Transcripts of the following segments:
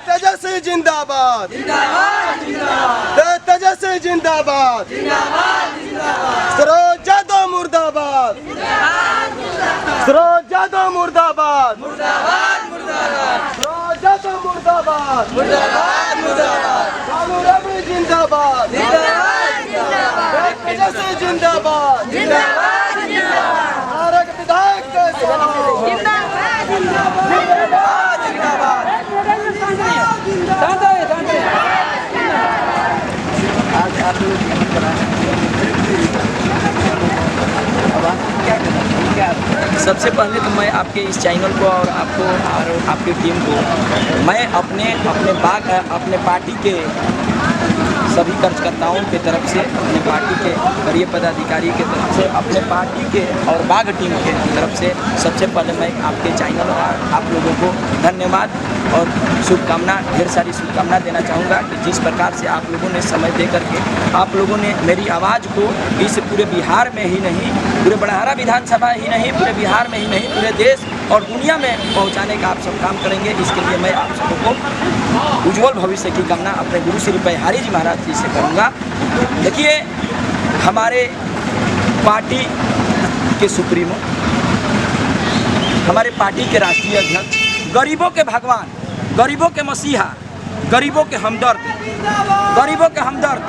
तेजस्वी जिंदाबाद, तेजस्वी जिंदाबाद, सरोज यादव मुर्दाबाद, सरोज यादव मुर्दाबाद, सरोज यादव मुर्दाबाद, लालू रबड़ी जिंदाबाद, तेजस्वी जिंदाबाद, भारत विधायक सबसे पहले तो मैं आपके इस चैनल को और आपको और आपकी टीम को मैं अपने पार्टी के सभी कार्यकर्ताओं के तरफ से, अपने पार्टी के वरीय पदाधिकारी के तरफ से, अपने पार्टी के और बाघ टीम के तरफ से सबसे पहले मैं आपके चैनल और आप लोगों को धन्यवाद और शुभकामना, ढेर सारी शुभकामना देना चाहूँगा कि जिस प्रकार से आप लोगों ने समय दे करके आप लोगों ने मेरी आवाज़ को इस पूरे बिहार में ही नहीं, पूरे बड़हरा विधानसभा ही नहीं, पूरे बिहार में ही नहीं, पूरे देश और दुनिया में पहुंचाने का आप सब काम करेंगे। इसके लिए मैं आप सबको उज्जवल भविष्य की कामना अपने गुरु श्री बिहारी जी महाराज जी से करूँगा। देखिए, हमारे पार्टी के सुप्रीमो, हमारे पार्टी के राष्ट्रीय अध्यक्ष, गरीबों के भगवान, गरीबों के मसीहा, गरीबों के हमदर्द, गरीबों के हमदर्द,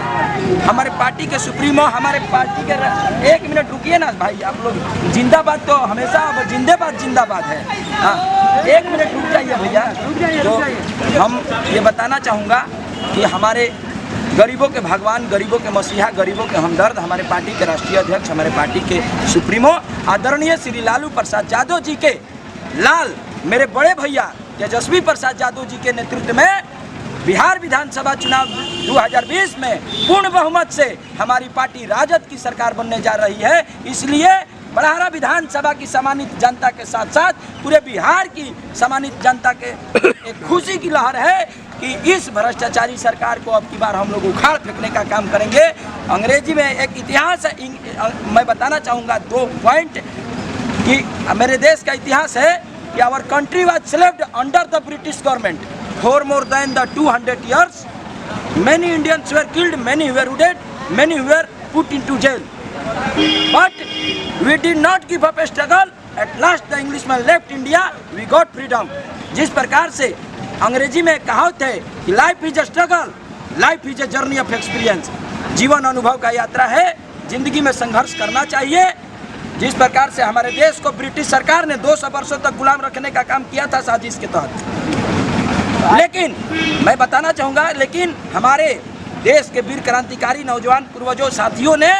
हमारे पार्टी के सुप्रीमो, हमारे पार्टी के एक मिनट रुकिए ना भाई, आप लोग जिंदाबाद तो हमेशा जिंदाबाद जिंदाबाद है। हाँ, एक मिनट रुक जाइए भैया। तो हम ये बताना चाहूँगा कि हमारे गरीबों के भगवान, गरीबों के मसीहा, गरीबों के हमदर्द, हमारे पार्टी के राष्ट्रीय अध्यक्ष, हमारे पार्टी के सुप्रीमो आदरणीय श्री लालू प्रसाद यादव जी के लाल, मेरे बड़े भैया तेजस्वी प्रसाद यादव जी के नेतृत्व में बिहार विधानसभा चुनाव 2020 में पूर्ण बहुमत से हमारी पार्टी राजद की सरकार बनने जा रही है। इसलिए बड़हरा विधानसभा की सम्मानित जनता के साथ साथ पूरे बिहार की सम्मानित जनता के एक खुशी की लहर है कि इस भ्रष्टाचारी सरकार को अब की बार हम लोग उखाड़ फेंकने का काम करेंगे। अंग्रेजी में एक इतिहास है, मैं बताना चाहूँगा 2 पॉइंट कि मेरे देश का इतिहास है कि our country was slaved under the British government for more than the 200 years. Many Indians were killed, many were wounded, many were put into jail. But we did not give up a struggle. At last the Englishmen left India, we got freedom. जिस प्रकार से अंग्रेजी में कहावत है कि life is a struggle, life is a journey of experience, जीवन अनुभव का यात्रा है, जिंदगी में संघर्ष करना चाहिए। जिस प्रकार से हमारे देश को ब्रिटिश सरकार ने 200 वर्षों तक गुलाम रखने का काम किया था साजिश के तहत, लेकिन मैं बताना चाहूँगा, लेकिन हमारे देश के वीर क्रांतिकारी नौजवान पूर्वजों साथियों ने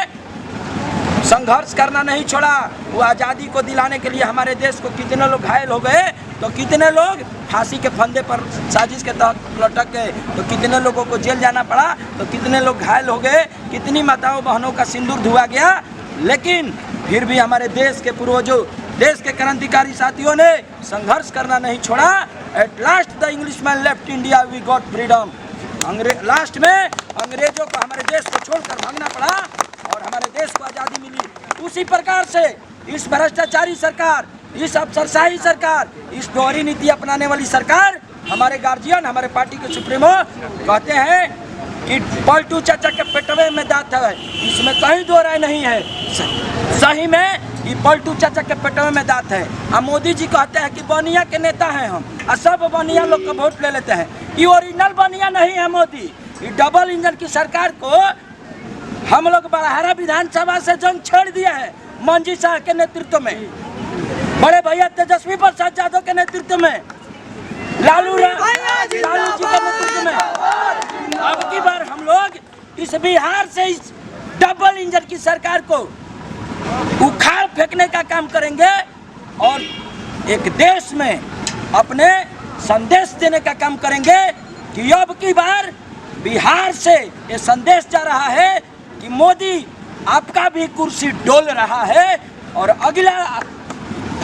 संघर्ष करना नहीं छोड़ा। वो आज़ादी को दिलाने के लिए हमारे देश को कितने लोग घायल हो गए, तो कितने लोग फांसी के फंदे पर साजिश के तहत लटक गए, तो कितने लोगों को जेल जाना पड़ा, तो कितने लोग घायल हो गए, कितनी माताओं बहनों का सिंदूर धुआ गया। लेकिन फिर भी हमारे देश के पूर्वजों, देश के क्रांतिकारी साथियों ने संघर्ष करना नहीं छोड़ा। At last the Englishman left India, we got freedom. Last में अंग्रेजों को हमारे देश को छोड़कर भागना पड़ा और हमारे देश को आज़ादी मिली। उसी प्रकार से इस भ्रष्टाचारी सरकार, इस अफसरशाही सरकार, इस दोहरी नीति अपनाने वाली सरकार, हमारे गार्जियन, हमारे पार्टी के सुप्रीमो कहते हैं कि पलटू चाचा के पेटवे में दांत है, इसमें कहीं दो राय नहीं है। सही में ये पलटू चाचा के पेटवे में दांत है। अब मोदी जी कहते हैं कि बनिया के नेता हैं हम, और सब बनिया लोग का वोट ले लेते हैं। ये ओरिजिनल बनिया नहीं है मोदी। ये डबल इंजन की सरकार को हम लोग बड़हरा विधानसभा से जंग छेड़ दिया है, मंजी शाह के नेतृत्व में, बड़े भैया तेजस्वी प्रसाद यादव के नेतृत्व में, लालू जी के नेतृत्व में। अब की बार हम लोग इस बिहार से इस डबल इंजन की सरकार को उखाड़ फेंकने का काम करेंगे और एक देश में अपने संदेश देने का काम करेंगे कि अब की बार बिहार से ये संदेश जा रहा है कि मोदी आपका भी कुर्सी डोल रहा है और अगला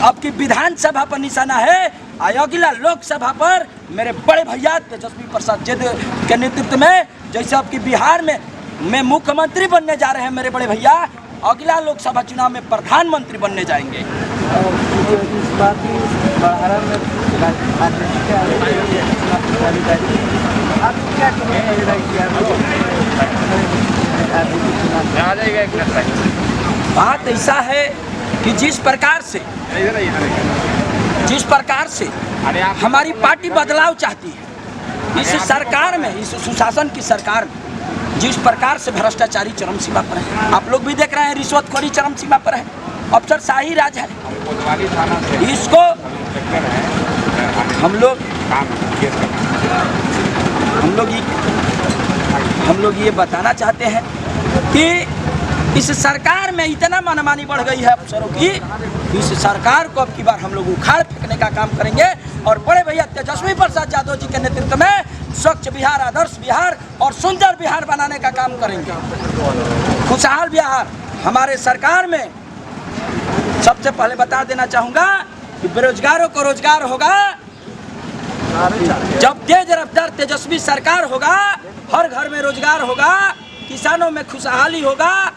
आपकी विधानसभा पर निशाना है, अगला लोकसभा पर मेरे बड़े भैया तेजस्वी प्रसाद यादव के नेतृत्व में, जैसे आपकी बिहार में मुख्यमंत्री बनने जा रहे हैं मेरे बड़े भैया, अगला लोकसभा चुनाव में प्रधानमंत्री बनने जाएंगे। इस बात की बढ़ावा में आप क्या बात ऐसा है कि जिस प्रकार से हमारी पार्टी बदलाव चाहती है, इस सरकार में, इस सुशासन की सरकार में जिस प्रकार से भ्रष्टाचारी चरम सीमा पर है, आप लोग भी देख रहे हैं, रिश्वतखोरी चरम सीमा पर है, अफसरशाही राज है। इसको हम लोग ये बताना चाहते हैं कि इस सरकार में इतना मनमानी बढ़ गई है अफसरों की, इस सरकार को अब की बार हम लोग उखाड़ फेंकने का काम करेंगे और बड़े भैया तेजस्वी प्रसाद यादव जी के नेतृत्व में स्वच्छ बिहार, आदर्श बिहार और सुंदर बिहार बनाने का काम करेंगे। खुशहाल बिहार हमारे सरकार में सबसे पहले बता देना चाहूँगा कि बेरोजगारों को रोजगार होगा जब तेज रफ्तार तेजस्वी सरकार होगा, हर घर में रोजगार होगा, किसानों में खुशहाली होगा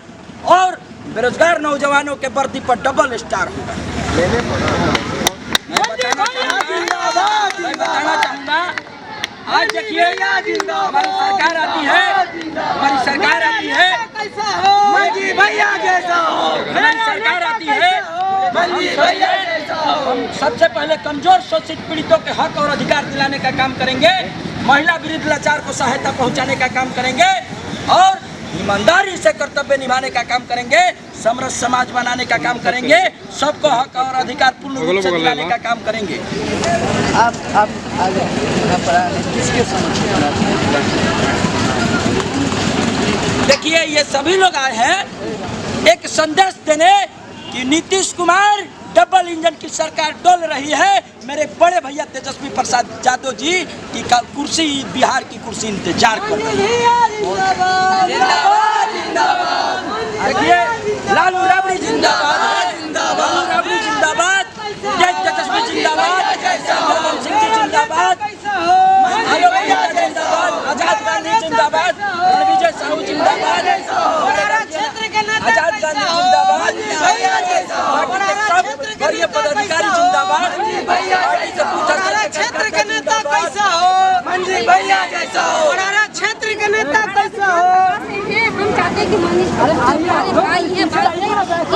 और बेरोजगार नौजवानों के वर्दी पर डबल स्टार होगा। मैं बताना चाहूँगा आज देखिए हमारी सरकार आती है, हमारी सरकार आती है, मंजी भैया जैसा हो, हमारी सरकार आती है, मंजी भैया जैसा हो। हम सबसे पहले कमजोर शोषित पीड़ितों के हक और अधिकार दिलाने का काम करेंगे, महिला विरुद्ध लाचार को सहायता पहुंचाने का काम करेंगे और ईमानदारी से कर्तव्य निभाने का काम करेंगे, समरस समाज बनाने का काम करेंगे, सबको हक और अधिकार पूर्ण रूप से दिलाने का काम करेंगे। आप आज यहाँ पर आने किसके समझ? देखिए ये सभी लोग आए हैं एक संदेश देने कि नीतीश कुमार डबल इंजन की सरकार डोल रही है, मेरे बड़े भैया तेजस्वी प्रसाद यादव जी की कुर्सी, बिहार की कुर्सी इंतजार कर रही है। देखिए लालू राबड़ी जिंदाबाद, लालू राबड़ी जिंदाबाद, तेजस्वी जिंदाबाद, मनमोहन सिंह जी जिंदाबाद, आलोक बिहार जिंदाबाद, आजाद गांधी जिंदाबाद, रणविजय साहू जिंदाबाद, आजाद गांधी जिंदाबाद, वरीय पदाधिकारी जिंदाबाद, पार्टी से पूछा क्षेत्र के नेता कैसा हो, मंजी भैया जैसा हो, क्षेत्र के नेता कैसा हो। हम चाहते हैं कि हमारे भाई हैं,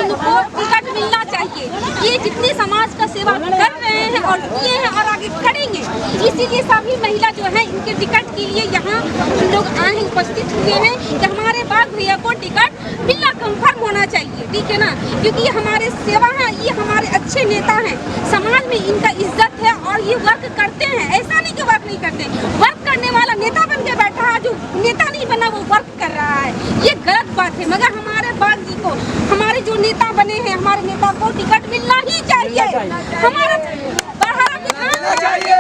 इनको टिकट मिलना चाहिए। ये जितने समाज का सेवा कर रहे हैं और किए हैं और आगे करेंगे, इसीलिए सभी महिला जो है इनके टिकट के लिए यहाँ हम लोग आए उपस्थित हुए हैं कि हमारे बाग भैया को टिकट मिलना कंफर्म होना चाहिए, ठीक है ना, क्योंकि ये हमारे सेवा है, ये हमारे अच्छे नेता हैं, समाज में इनका इज्जत है और ये वर्क करते हैं। ऐसा नहीं कि वर्क नहीं करते, वर्क करने वाला नेता बन के बैठा है, जो नेता नहीं बना वो वर्क कर रहा है, ये गलत बात है। मगर हमारे बाग जी को, हमारे जो नेता बने हैं, हमारे नेता को टिकट मिलना ही चाहिए, हमारा बढ़ावा मिलना चाहिए।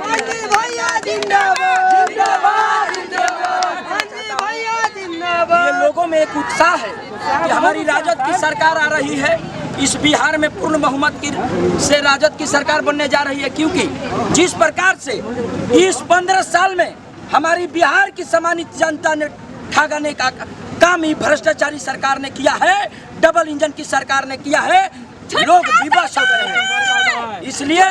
मंजी भैया जिंदाबाद, जिंदाबाद, जिंदाबाद, मंजी भैया जिंदाबाद। ये लोगों में एक उत्साह है कि हमारी राजद की सरकार आ रही है, इस बिहार में पूर्ण बहुमत की से राजद की सरकार बनने जा रही है, क्योंकि जिस प्रकार से इस 15 साल में हमारी बिहार की सम्मानित जनता ने ठगाने का काम ही भ्रष्टाचारी सरकार ने किया है, डबल इंजन की सरकार ने किया है, लोग विवश हो गए हैं। इसलिए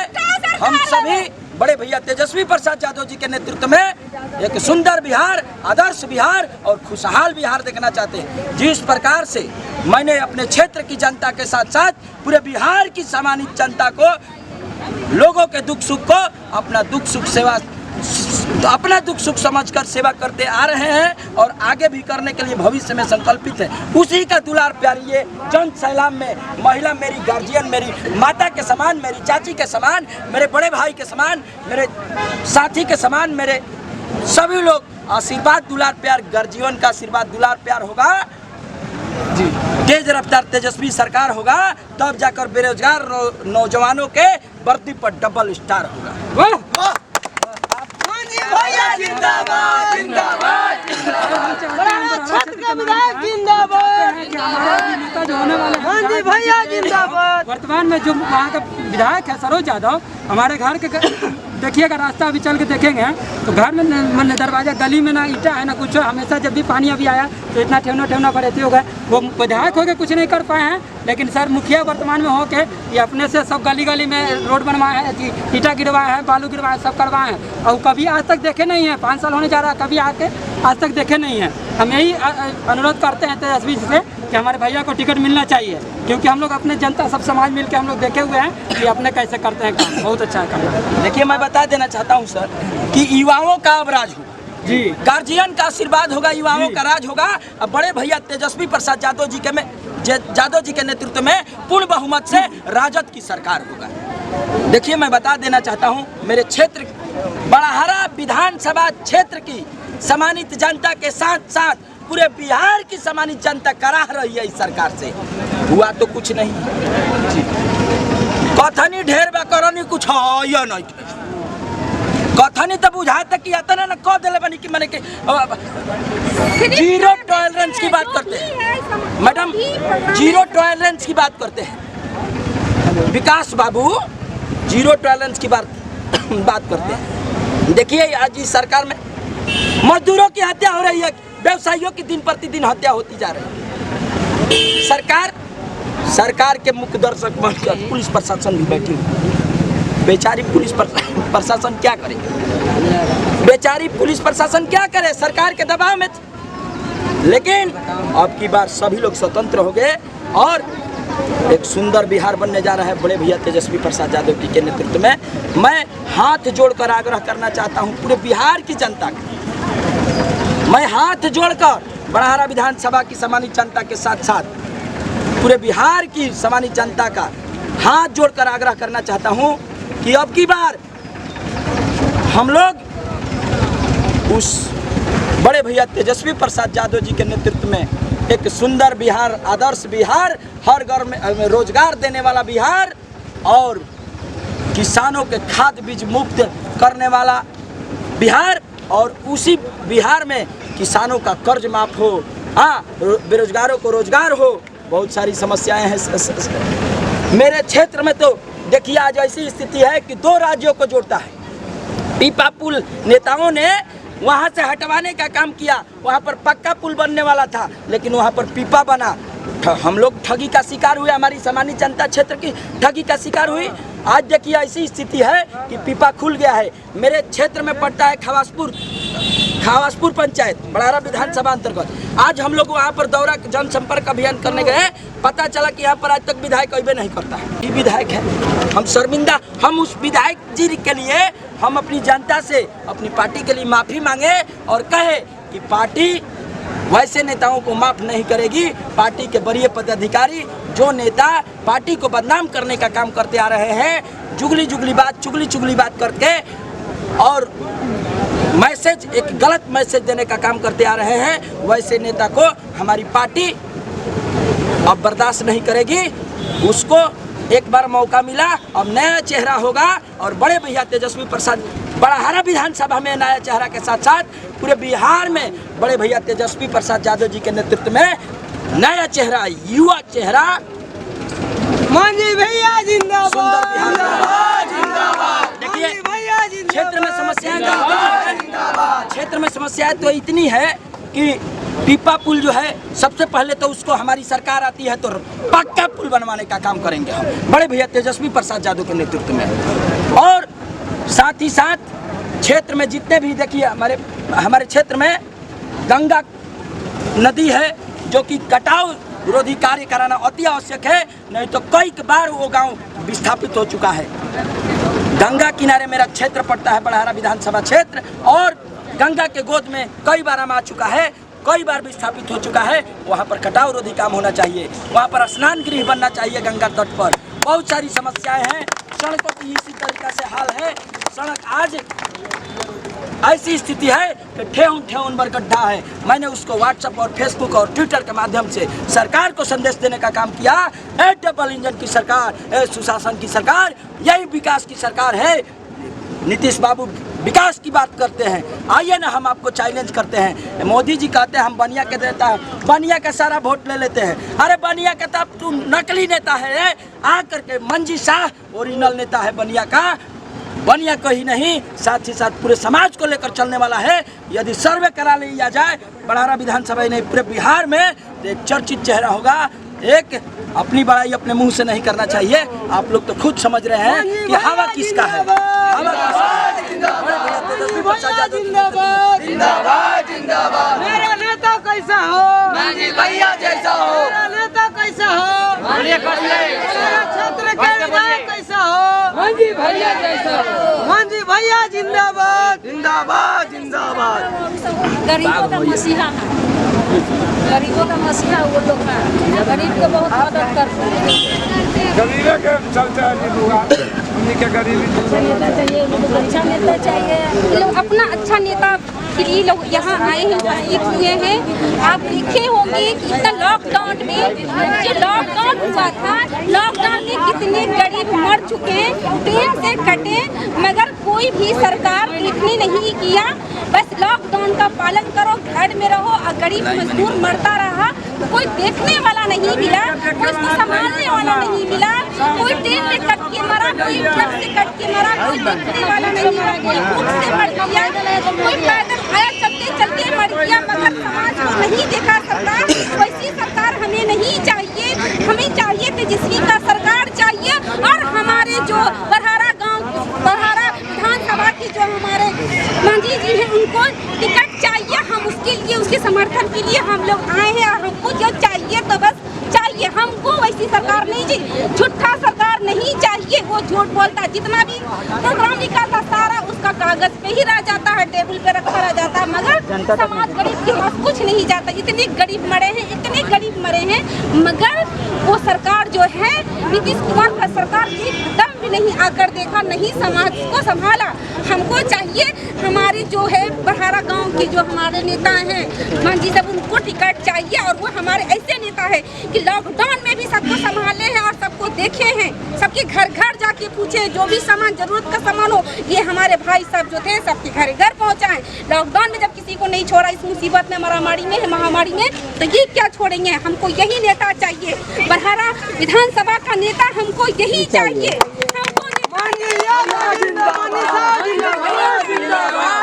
हम सभी बड़े भैया तेजस्वी प्रसाद यादव जी के नेतृत्व में एक सुंदर बिहार, आदर्श बिहार और खुशहाल बिहार देखना चाहते हैं। जिस प्रकार से मैंने अपने क्षेत्र की जनता के साथ साथ पूरे बिहार की सम्मानित जनता को, लोगों के दुख सुख को अपना दुख सुख समझकर सेवा करते आ रहे हैं और आगे भी करने के लिए भविष्य में संकल्पित है। उसी का दुलार प्यार ये जन सैलाब में महिला मेरी गार्जियन, मेरी माता के समान, मेरी चाची के समान, मेरे बड़े भाई के समान, मेरे साथी के समान, मेरे सभी लोग आशीर्वाद दुलार प्यार, गर्जीवन का आशीर्वाद दुलार प्यार होगा, तेज रफ्तार तेजस्वी सरकार होगा, तब जाकर बेरोजगार नौजवानों के वर्दी पर डबल स्टार होगा। भैया जिंदाबाद, जिंदाबाद, क्षेत्र का विधायक जिंदाबाद, मंजी भैया जिंदाबाद। वर्तमान में जो वहाँ का विधायक है सरोज यादव, हमारे घर के देखिएगा, रास्ता अभी चल के देखेंगे तो घर में दरवाजा गली में ना ईटा है ना कुछ। हमेशा जब भी पानी अभी आया तो इतना ठेवना पड़े हो गए। वो विधायक होकर कुछ नहीं कर पाए हैं, लेकिन सर मुखिया वर्तमान में होके ये अपने से सब गली में रोड बनवाए हैं, ईटा गिरवाए हैं, बालू गिरवाए हैं, सब करवाए हैं। और कभी आज तक देखे नहीं है, 5 साल होने जा रहा है, कभी आके आज तक देखे नहीं है। हम यही अनुरोध करते हैं तेजस्वी जी से कि हमारे भैया को टिकट मिलना चाहिए, क्योंकि हम लोग अपने जनता सब समाज मिल के हम लोग देखे हुए हैं कि अपने कैसे करते हैं काम, बहुत अच्छा है। देखिए मैं बता देना चाहता हूँ सर कि युवाओं का अब राज होगा जी, गार्जियन का आशीर्वाद होगा, युवाओं का राज होगा। अब बड़े भैया तेजस्वी प्रसाद यादव जी के नेतृत्व में पूर्ण बहुमत से राजद की सरकार होगा। देखिए मैं बता देना चाहता हूँ, मेरे क्षेत्र बड़ाहरा विधानसभा क्षेत्र की सम्मानित जनता के साथ साथ पूरे बिहार की सम्मानित जनता कराह रही है इस सरकार से। हुआ तो कुछ नहीं, कथनी ढेर बा करनी कुछ है नहीं, कथनी तो बुझाता कि इतना न कह दिले बनी कि मैंने के जीरो टॉलरेंस की बात करते हैं मैडम, जीरो टॉलरेंस की बात करते हैं विकास बाबू, जीरो टॉलरेंस की बात करते हैं। देखिए आज इस सरकार में मजदूरों की हत्या हो रही है, व्यवसायियों की दिन प्रतिदिन हत्या होती जा रही है। सरकार के मुख्य दर्शक बनकर पुलिस प्रशासन भी बैठी हुई। बेचारी पुलिस प्रशासन क्या करे, बेचारी पुलिस प्रशासन क्या करे, सरकार के दबाव में। लेकिन अब की बार सभी लोग स्वतंत्र हो गए और एक सुंदर बिहार बनने जा रहा है बड़े भैया तेजस्वी प्रसाद यादव जी के नेतृत्व में। मैं हाथ जोड़कर आग्रह करना चाहता हूं पूरे बिहार की जनता का, मैं हाथ जोड़कर बड़ाहरा विधानसभा की सम्मानित जनता के साथ साथ पूरे बिहार की सम्मानित जनता का हाथ जोड़कर आग्रह करना चाहता हूं कि अब की बार हम लोग उस बड़े भैया तेजस्वी प्रसाद यादव जी के नेतृत्व में एक सुंदर बिहार, आदर्श बिहार, हर घर में रोजगार देने वाला बिहार और किसानों के खाद बीज मुक्त करने वाला बिहार, और उसी बिहार में किसानों का कर्ज माफ हो, बेरोजगारों को रोजगार हो। बहुत सारी समस्याएं हैं मेरे क्षेत्र में। तो देखिए आज ऐसी स्थिति है कि 2 राज्यों को जोड़ता है। पीपा पुल नेताओं ने वहां से हटवाने का काम किया, वहां पर पक्का पुल बनने वाला था लेकिन वहां पर पीपा बना। हम लोग ठगी का शिकार हुए, हमारी सामान्य जनता क्षेत्र की ठगी का शिकार हुई। आज देखिए ऐसी स्थिति है कि पीपा खुल गया है। मेरे क्षेत्र में पड़ता है खवासपुर पंचायत बड़ाहरा विधानसभा अंतर्गत। आज हम लोग वहाँ पर दौरा जनसंपर्क अभियान करने गए, पता चला कि यहाँ पर आज तक विधायक अबे नहीं करता है। ये विधायक है, हम शर्मिंदा। हम उस विधायक जी के लिए हम अपनी जनता से, अपनी पार्टी के लिए माफ़ी मांगे और कहे कि पार्टी वैसे नेताओं को माफ नहीं करेगी। पार्टी के वरीय पदाधिकारी जो नेता पार्टी को बदनाम करने का काम करते आ रहे हैं, चुगली बात करके और मैसेज, एक गलत मैसेज देने का काम करते आ रहे हैं, वैसे नेता को हमारी पार्टी अब बर्दाश्त नहीं करेगी। उसको एक बार मौका मिला, अब नया चेहरा होगा और बड़े भैया तेजस्वी प्रसाद बड़ाहरा विधानसभा में नया चेहरा के साथ साथ पूरे बिहार में बड़े भैया तेजस्वी प्रसाद यादव जी के नेतृत्व में नया चेहरा, युवा चेहरा, मांझी भैया जिंदाबाद, सुंदर बिहार जिंदाबाद। देखिए भैया क्षेत्र में समस्याएं तो इतनी है कि पीपा पुल जो है, सबसे पहले तो उसको हमारी सरकार आती है तो पक्का पुल बनवाने का काम करेंगे हम बड़े भैया तेजस्वी प्रसाद यादव के नेतृत्व में। और साथ ही साथ क्षेत्र में जितने भी, देखिए हमारे क्षेत्र में गंगा नदी है जो कि कटाव विरोधी कार्य कराना अति आवश्यक है, नहीं तो कई बार वो गांव विस्थापित हो चुका है। गंगा किनारे मेरा क्षेत्र पड़ता है बड़ाहरा विधानसभा क्षेत्र, और गंगा के गोद में कई बार हम आ चुका है, कई बार विस्थापित हो चुका है। वहाँ पर कटाव विरोधी काम होना चाहिए, वहाँ पर स्नान गृह बनना चाहिए गंगा तट पर। बहुत सारी समस्याएं हैं, सड़कों की इसी तरीका से हाल है। सड़क आज ऐसी स्थिति है कि ठेहुन भर गड्ढा है। मैंने उसको व्हाट्सएप और फेसबुक और ट्विटर के माध्यम से सरकार को संदेश देने का काम किया। डबल इंजन की सरकार, सुशासन की सरकार, यही विकास की सरकार है। नीतीश बाबू विकास की बात करते हैं। आइए ना, हम आपको चैलेंज करते हैं। मोदी जी कहते हैं हम बनिया के देता है, बनिया का सारा वोट ले लेते हैं। अरे बनिया का तब तू नकली नेता है, आ करके मंजी शाह ओरिजिनल नेता है बनिया का। बनिया कहीं नहीं, साथ ही साथ पूरे समाज को लेकर चलने वाला है। यदि सर्वे करा लिया जाए बड़ारा विधानसभा नहीं पूरे बिहार में, तो एक चर्चित चेहरा होगा। एक अपनी बड़ाई अपने मुंह से नहीं करना चाहिए। आप लोग तो खुद समझ रहे हैं कि हवा किसका है। हवा जिंदाबाद जिंदाबाद जिंदाबाद। मेरा नेता कैसा हो? मंजी भैया जैसा हो। मेरा नेता कैसा हो? मेरा क्षेत्र के विधायक कैसा हो? मंजी भैया जैसा हो। मंजी भैया जिंदाबाद जिंदाबाद जिंदाबाद। गरीबों का मसीहा है, गरीबों का मसीहा वो लोग हैं, गरीब को बहुत मदद करते हैं। गरीबे के चलते उन्हीं के गरीबी अच्छा नेता चाहिए, लोग अच्छा नेता चाहिए। ये लोग अपना अच्छा नेता के लिए लोग यहाँ आए हैं, उपस्थित हुए हैं। आप देखे होंगे कि इतना लॉकडाउन में, जो लॉकडाउन हुआ था, लॉकडाउन में कितने गरीब मर चुके हैं, ट्रेन से कटे, मगर कोई भी सरकार देखने नहीं किया। बस लॉकडाउन का पालन करो, घर में रहो, और गरीब मजदूर मरता रहा, कोई देखने वाला नहीं मिला, कोई उसको संभालने वाला नहीं मिला। कोई ट्रेन में कट के मरा, कोई ट्रक से कट के मरा, कोई देखने वाला नहीं मिला, कोई भूख से मर गया, कोई पैदल आया चलते चलते मर गया, मगर समाज को नहीं देखा सरकार। वैसी सरकार हमें नहीं चाहिए। हमें चाहिए तेजस्वी का सरकार चाहिए। और हमारे जो बड़हारा गाँव, बड़हारा विधानसभा के जो हमारे मंत्री जी हैं, उनको टिकट चाहिए। हम उसके लिए, उसके समर्थन के लिए हम लोग आए हैं। और हमको जो चाहिए तो बस चाहिए, हमको वैसी सरकार नहीं चाहिए, झूठा सरकार नहीं चाहिए। वो झूठ बोलता, जितना भी प्रोग्राम निकालता सारा उसका कागज पे ही रह जाता है, टेबल पे रखा रह जाता है, मगर समाज गरीब के पास कुछ नहीं जाता। इतने गरीब मरे हैं, इतने गरीब मरे हैं, मगर वो सरकार जो है नीतीश कुमार का सरकार एकदम भी नहीं आकर देखा, नहीं समाज को संभाला। हमको चाहिए हमारे जो है बड़हारा गांव के जो हमारे नेता हैं मंजी साहब, उनको टिकट चाहिए। और वो हमारे ऐसे नेता है कि लॉकडाउन में भी सबको संभाले हैं और सबको देखे हैं, सबके घर घर जाके पूछे, जो भी सामान जरूरत का सामान हो, ये हमारे भाई साहब जो थे सबके घर घर पहुँचाएं। लॉकडाउन में जब किसी को नहीं छोड़ा, इस मुसीबत में, महामारी में, महामारी में, तो ये क्या छोड़ेंगे। हमको यही नेता चाहिए, बड़हारा विधानसभा का नेता हमको यही चाहिए। हमको जिंदाबाद जिंदाबाद।